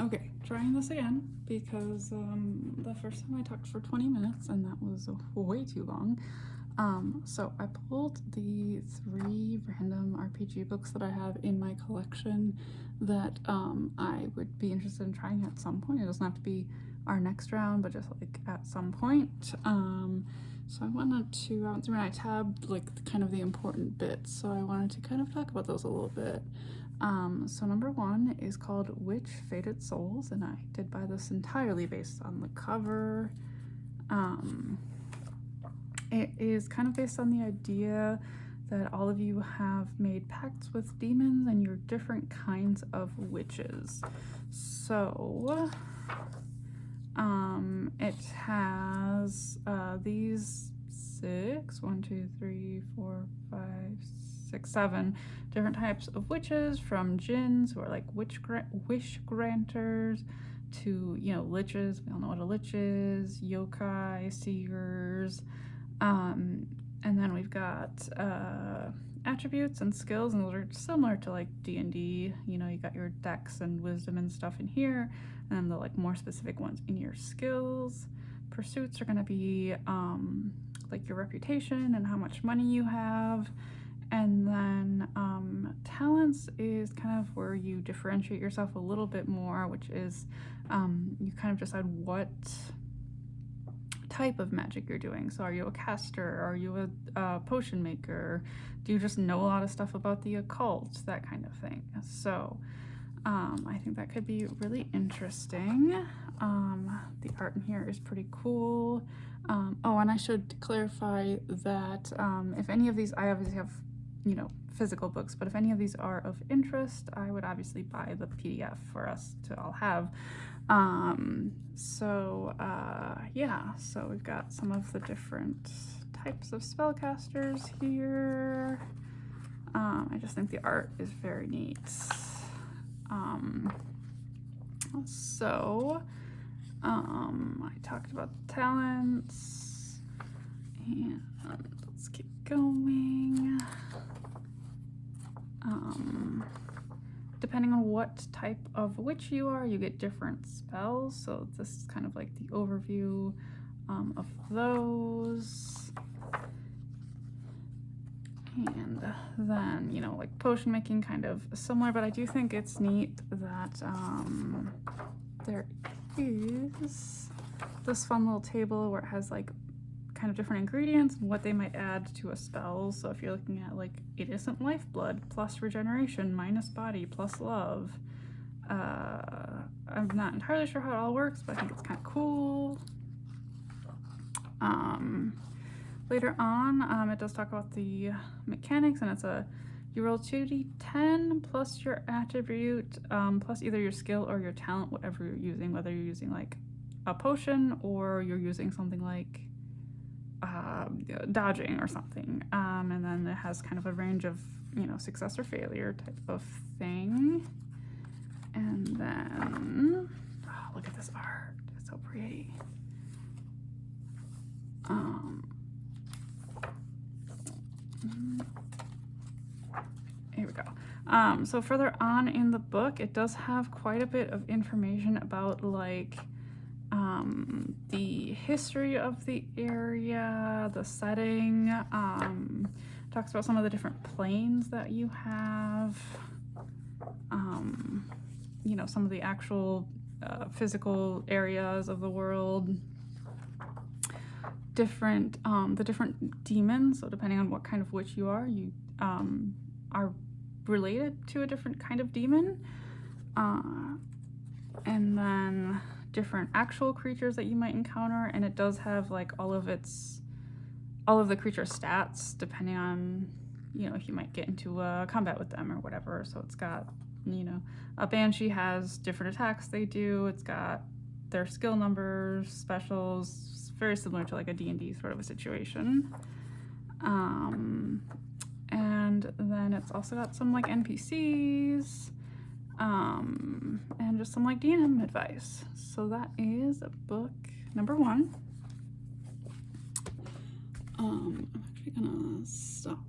Okay, trying this again because the first time I talked for 20 minutes and that was way too long. So I pulled the 3 random RPG books that I have in my collection that I would be interested in trying at some point. It doesn't have to be our next round, but just like at some point. So I went through and I tabbed like kind of the important bits. So I wanted to kind of talk about those a little bit. So number 1 is called Which Fated Souls, and I did buy this entirely based on the cover. It is kind of based on the idea that all of you have made pacts with demons and you're different kinds of witches. So it has these 7 different types of witches, from jinns, who are like wish granters, to, you know, liches. We all know what a lich is, yokai, seers, and then we've got attributes and skills, and those are similar to like D&D. You know, you got your dex and wisdom and stuff in here, and then the like more specific ones in your skills. Pursuits are going to be like your reputation and how much money you have. And then talents is kind of where you differentiate yourself a little bit more, which is you kind of decide what type of magic you're doing. So are you a caster? Are you a potion maker? Do you just know a lot of stuff about the occult? That kind of thing. So I think that could be really interesting. The art in here is pretty cool. Oh, and I should clarify that if any of these, I obviously have, you know, physical books, but if any of these are of interest, I would obviously buy the PDF for us to all have. Yeah, so we've got some of the different types of spellcasters here. I just think the art is very neat. I talked about the talents, and let's keep going. Depending on what type of witch you are, you get different spells. So this is kind of like the overview of those. And then, you know, like potion making, kind of similar, but I do think it's neat that there is this fun little table where it has like kind of different ingredients and what they might add to a spell. So if you're looking at like innocent lifeblood plus regeneration minus body plus love, I'm not entirely sure how it all works, but I think it's kind of cool. Later on, it does talk about the mechanics, and it's you roll 2d10 plus your attribute, plus either your skill or your talent, whatever you're using, whether you're using like a potion or you're using something like dodging or something. And then it has kind of a range of, you know, success or failure type of thing. And then, oh, look at this art. It's so pretty. Here we go. So further on in the book, it does have quite a bit of information about like the history of the area, the setting, talks about some of the different planes that you have, you know, some of the actual physical areas of the world, the different demons. So depending on what kind of witch you are are related to a different kind of demon, and then different actual creatures that you might encounter. And it does have like all of the creature stats depending on, you know, if you might get into combat with them or whatever. So it's got, you know, a banshee has different attacks they do. It's got their skill numbers, specials, very similar to like a D&D sort of a situation. And then it's also got some like NPCs, and just some like DM advice. So that is book number 1. I'm actually gonna stop